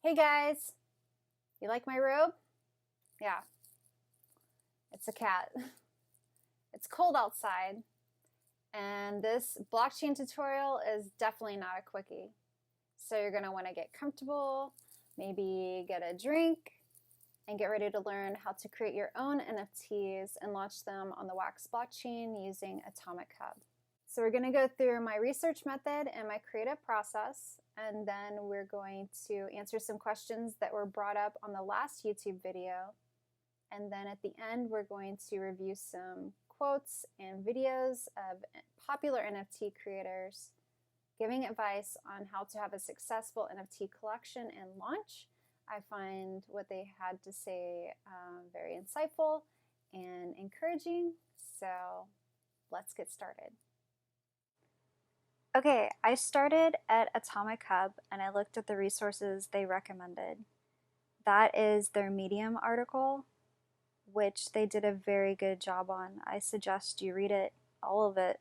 Hey guys, you like my robe? Yeah, it's a cat. It's cold outside, and this blockchain tutorial is definitely not a quickie. So you're gonna wanna get comfortable, maybe get a drink, and get ready to learn how to create your own NFTs and launch them on the Wax blockchain using AtomicHub. So we're gonna go through my research method and my creative process, and then we're going to answer some questions that were brought up on the last YouTube video. And then at the end, we're going to review some quotes and videos of popular NFT creators giving advice on how to have a successful NFT collection and launch. I find what they had to say very insightful and encouraging. So let's get started. Okay, I started at AtomicHub and I looked at the resources they recommended. That is their Medium article, which they did a very good job on. I suggest you read it, all of it,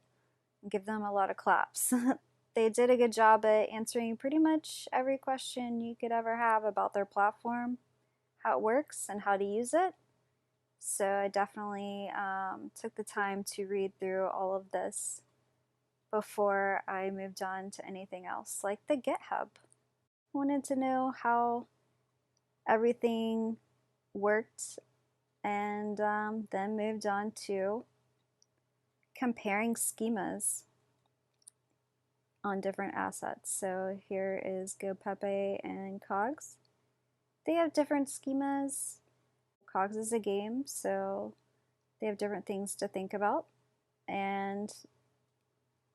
and give them a lot of claps. They did a good job at answering pretty much every question you could ever have about their platform, how it works, and how to use it. So I definitely took the time to read through all of this before I moved on to anything else, like the GitHub. I wanted to know how everything worked, and then moved on to comparing schemas on different assets. So here is GoPepe and Cogs. They have different schemas. Cogs is a game, so they have different things to think about, and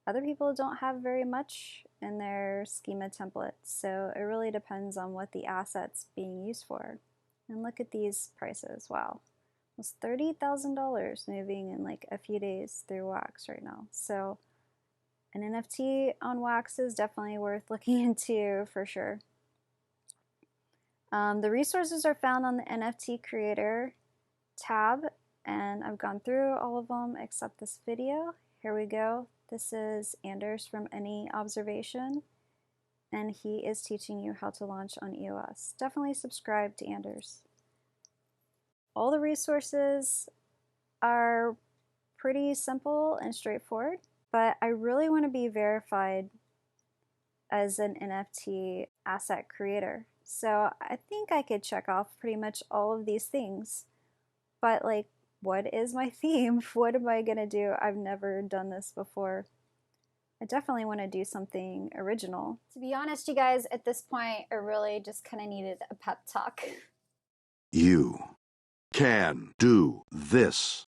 other people don't have very much in their schema template, so it really depends on what the asset's being used for. And look at these prices, wow. Almost $30,000 moving in like a few days through Wax right now. So an NFT on Wax is definitely worth looking into for sure. The resources are found on the NFT Creator tab, and I've gone through all of them except this video. Here we go. This is Anders from Any Observation, and he is teaching you how to launch on EOS. Definitely subscribe to Anders. All the resources are pretty simple and straightforward, but I really want to be verified as an NFT asset creator. So I think I could check off pretty much all of these things, but like, what is my theme? What am I gonna do? I've never done this before. I definitely want to do something original. To be honest, you guys, at this point, I really just kind of needed a pep talk. You can do this.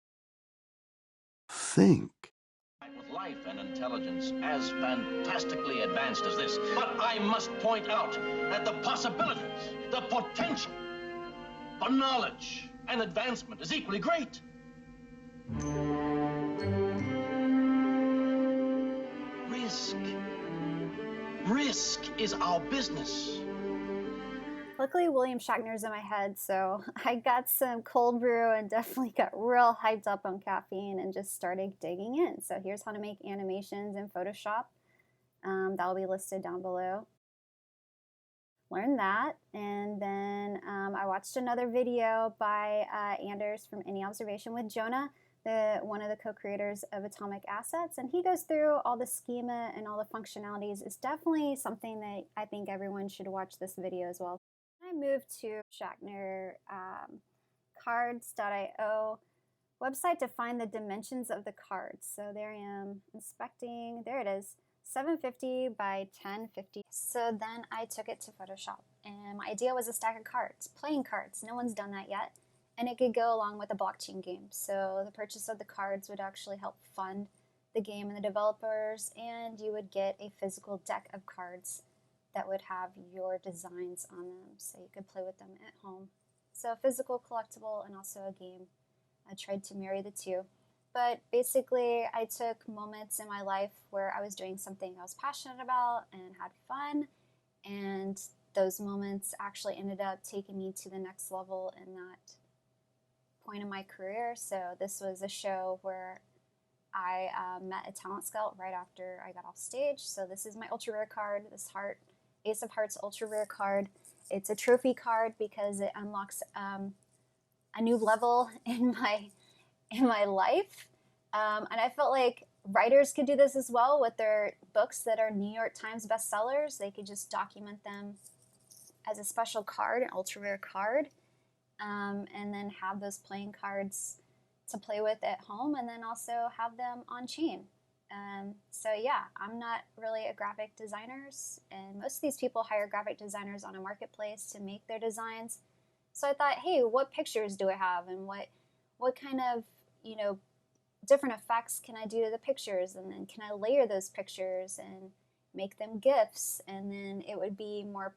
Think. With life and intelligence as fantastically advanced as this. But I must point out that the possibilities, the potential for knowledge and advancement is equally great. Risk is our business. Luckily, William Shatner's in my head, so I got some cold brew and definitely got real hyped up on caffeine and just started digging in. So here's how to make animations in Photoshop. That will be listed down below. Learn that, and then I watched another video by Anders from Any Observation with Jona, one of the co-creators of Atomic Assets, and he goes through all the schema and all the functionalities. It's definitely something that I think everyone should watch this video as well. I moved to Shatner cards.io website to find the dimensions of the cards. So there I am inspecting, there it is. 750 by 1050. So then I took it to Photoshop, and my idea was a stack of cards, playing cards. No one's done that yet, and it could go along with a blockchain game. So the purchase of the cards would actually help fund the game and the developers, and you would get a physical deck of cards that would have your designs on them, so you could play with them at home. So a physical collectible and also a game. I tried to marry the two. But basically, I took moments in my life where I was doing something I was passionate about and had fun, and those moments actually ended up taking me to the next level in that point in my career. So this was a show where I met a talent scout right after I got off stage. So this is my ultra rare card, this Ace of Hearts ultra rare card, It's a trophy card because it unlocks a new level in my life. And I felt like writers could do this as well with their books that are New York Times bestsellers. They could just document them as a special card, an ultra rare card, and then have those playing cards to play with at home, and then also have them on chain. So yeah, I'm not really a graphic designer, and most of these people hire graphic designers on a marketplace to make their designs. So I thought, hey, what pictures do I have, and what kind of, you know, different effects can I do to the pictures, and then can I layer those pictures and make them GIFs, and then it would be more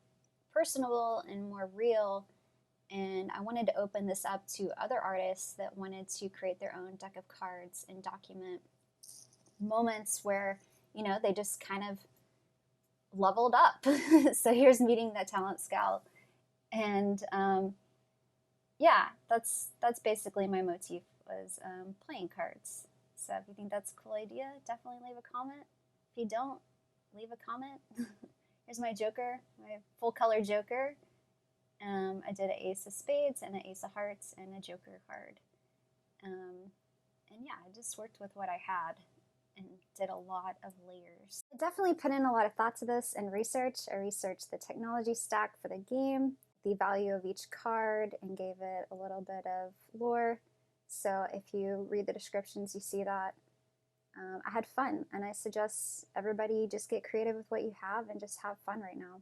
personable and more real. And I wanted to open this up to other artists that wanted to create their own deck of cards and document moments where, you know, they just kind of leveled up. So here's meeting the talent scout. And yeah, that's basically my motif, was playing cards. So if you think that's a cool idea, definitely leave a comment. If you don't, leave a comment. Here's my Joker, my full color Joker. I did an Ace of Spades and an Ace of Hearts and a Joker card. And yeah, I just worked with what I had and did a lot of layers. I definitely put in a lot of thought to this and research. I researched the technology stack for the game, the value of each card, and gave it a little bit of lore. So if you read the descriptions, you see that. I had fun, and I suggest everybody just get creative with what you have and just have fun right now.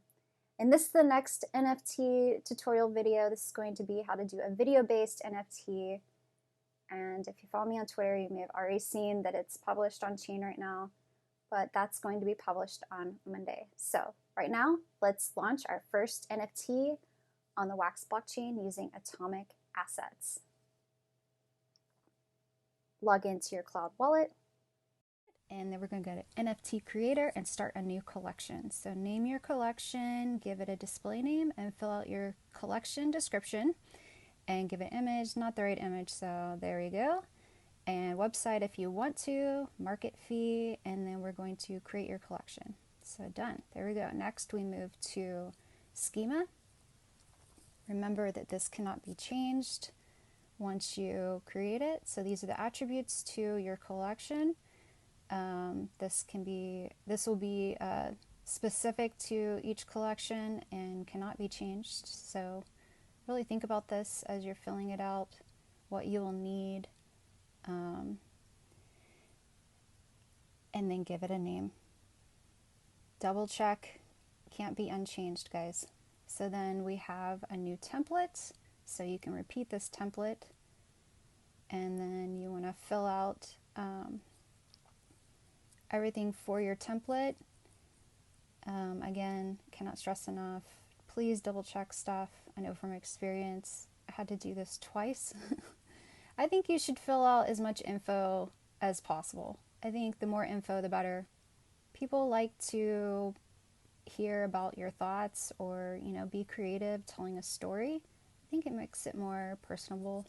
And this is the next NFT tutorial video. This is going to be how to do a video-based NFT. And if you follow me on Twitter, you may have already seen that it's published on chain right now, but that's going to be published on Monday. So right now, let's launch our first NFT on the Wax blockchain using Atomic Assets. Log into your cloud wallet. And then we're going to go to NFT Creator and start a new collection. So name your collection, give it a display name, and fill out your collection description. And give it an image, not the right image, so there you go. And website if you want to, market fee, and then we're going to create your collection. So done, there we go. Next we move to schema. Remember that this cannot be changed once you create it. So these are the attributes to your collection. This will be specific to each collection and cannot be changed. So really think about this as you're filling it out, what you will need, and then give it a name. Double check, can't be unchanged, guys. So then we have a new template, so you can repeat this template, and then you want to fill out everything for your template. Again, cannot stress enough, please double check stuff. I know from experience, I had to do this twice. I think you should fill out as much info as possible. I think the more info, the better. People like to hear about your thoughts or, you know, be creative telling a story. I think it makes it more personable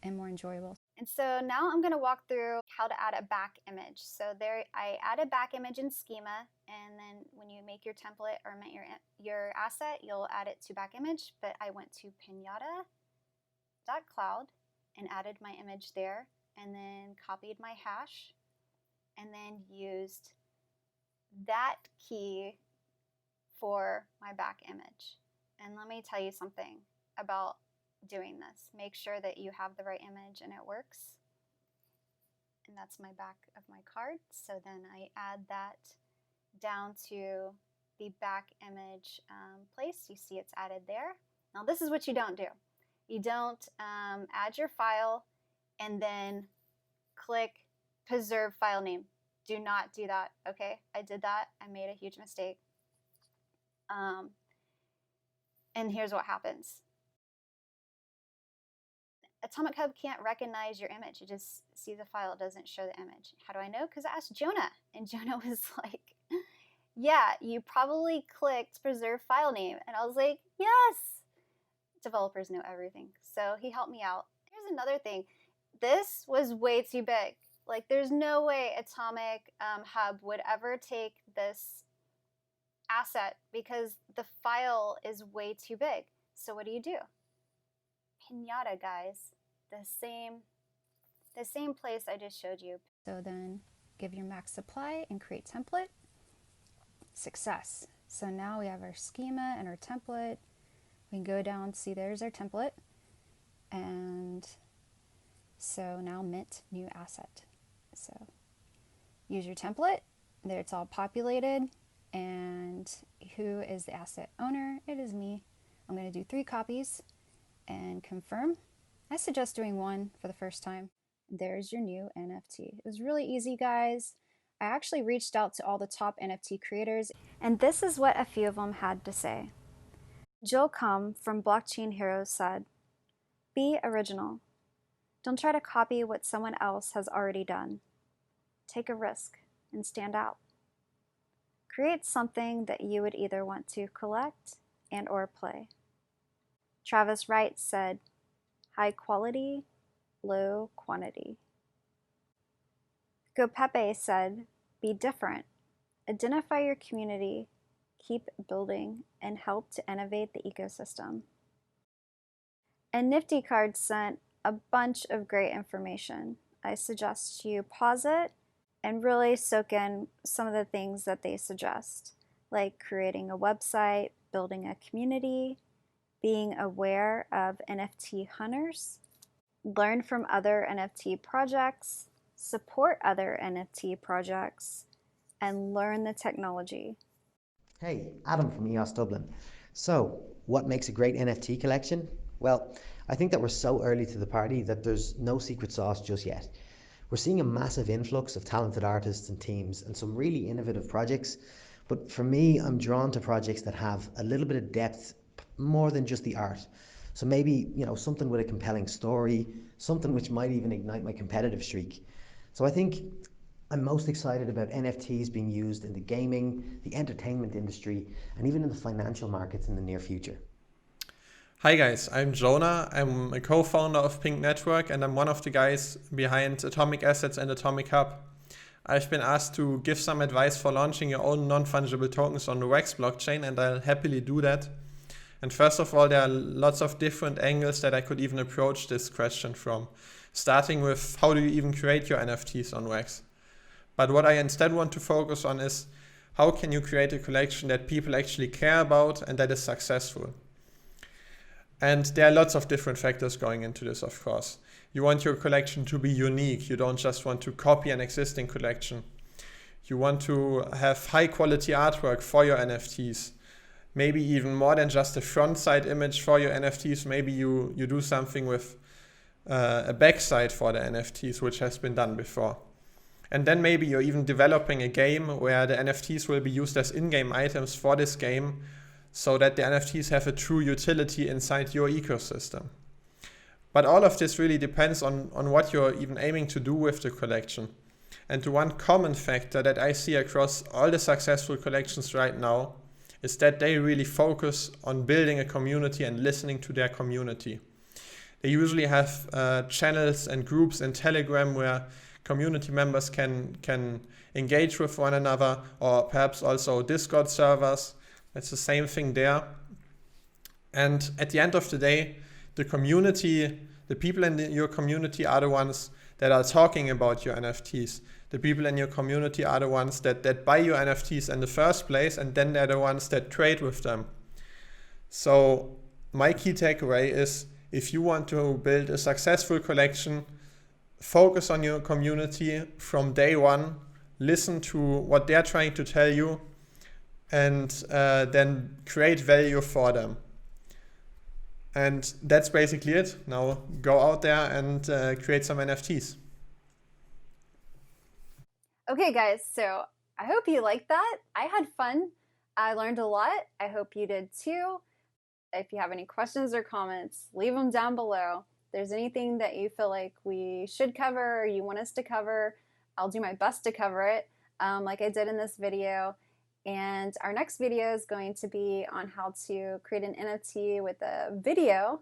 and more enjoyable. And so now I'm going to walk through how to add a back image. So there I add a back image in schema, and then when you make your template or make your asset, you'll add it to back image. But I went to pinata.cloud and added my image there, and then copied my hash, and then used that key for my back image. And let me tell you something about doing this. Make sure that you have the right image and it works. And that's my back of my card. So then I add that down to the back image place. You see it's added there. Now this is what you don't do. You don't add your file and then click preserve file name. Do not do that, okay? I did that. I made a huge mistake. And here's what happens. AtomicHub can't recognize your image. You just see the file, it doesn't show the image. How do I know? Because I asked Jona, and Jona was like, yeah, you probably clicked preserve file name. And I was like, yes! Developers know everything. So he helped me out. Here's another thing. This was way too big. Like, there's no way AtomicHub would ever take this asset because the file is way too big. So what do? Pinata, guys. The same place I just showed you. So then give your max supply and create template. Success. So now we have our schema and our template. We can go down, see there's our template. And so now mint new asset. So use your template. There it's all populated. And who is the asset owner? It is me. I'm going to do 3 copies and confirm. I suggest doing 1 for the first time. There's your new NFT. It was really easy, guys. I actually reached out to all the top NFT creators, and this is what a few of them had to say. Joe Cum from Blockchain Heroes said, "Be original. Don't try to copy what someone else has already done. Take a risk and stand out. Create something that you would either want to collect and or play." Travis Wright said, "High quality, low quantity." Go Pepe said, "Be different. Identify your community, keep building, and help to innovate the ecosystem." And Nifty Card sent a bunch of great information. I suggest you pause it and really soak in some of the things that they suggest, like creating a website, building a community, being aware of NFT hunters, learn from other NFT projects, support other NFT projects, and learn the technology. Hey, Adam from EOS Dublin. So, what makes a great NFT collection? Well, I think that we're so early to the party that there's no secret sauce just yet. We're seeing a massive influx of talented artists and teams and some really innovative projects. But for me, I'm drawn to projects that have a little bit of depth more than just the art. So maybe, something with a compelling story, something which might even ignite my competitive streak. So I think I'm most excited about NFTs being used in the gaming, the entertainment industry, and even in the financial markets in the near future. Hi guys, I'm Jona. I'm a co-founder of Pink.Network and I'm one of the guys behind Atomic Assets and AtomicHub. I've been asked to give some advice for launching your own non-fungible tokens on the Wax blockchain, and I'll happily do that. And first of all, there are lots of different angles that I could even approach this question from, starting with how do you even create your NFTs on Wax? But what I instead want to focus on is how can you create a collection that people actually care about and that is successful? And there are lots of different factors going into this, of course. You want your collection to be unique. You don't just want to copy an existing collection. You want to have high quality artwork for your NFTs. Maybe even more than just a front side image for your NFTs. Maybe you do something with a backside for the NFTs, which has been done before. And then maybe you're even developing a game where the NFTs will be used as in-game items for this game, so that the NFTs have a true utility inside your ecosystem. But all of this really depends on what you're even aiming to do with the collection. And the one common factor that I see across all the successful collections right now is that they really focus on building a community and listening to their community. They usually have channels and groups in Telegram where community members can engage with one another, or perhaps also Discord servers. It's the same thing there. And at the end of the day, the community, the people in your community are the ones that are talking about your NFTs. The people in your community are the ones that buy your NFTs in the first place, and then they're the ones that trade with them. So my key takeaway is, if you want to build a successful collection, focus on your community from day one, listen to what they're trying to tell you, and then create value for them. And that's basically it. Now go out there and create some NFTs. Okay guys, so I hope you liked that. I had fun. I learned a lot. I hope you did too. If you have any questions or comments, leave them down below. If there's anything that you feel like we should cover or you want us to cover, I'll do my best to cover it, like I did in this video. And our next video is going to be on how to create an NFT with a video.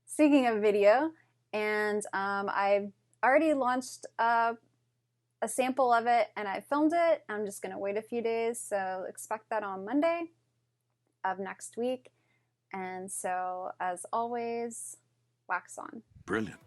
Speaking of video, and I've already launched a a sample of it and I filmed it. I'm just going to wait a few days, so expect that on Monday of next week. And so, as always, wax on. Brilliant.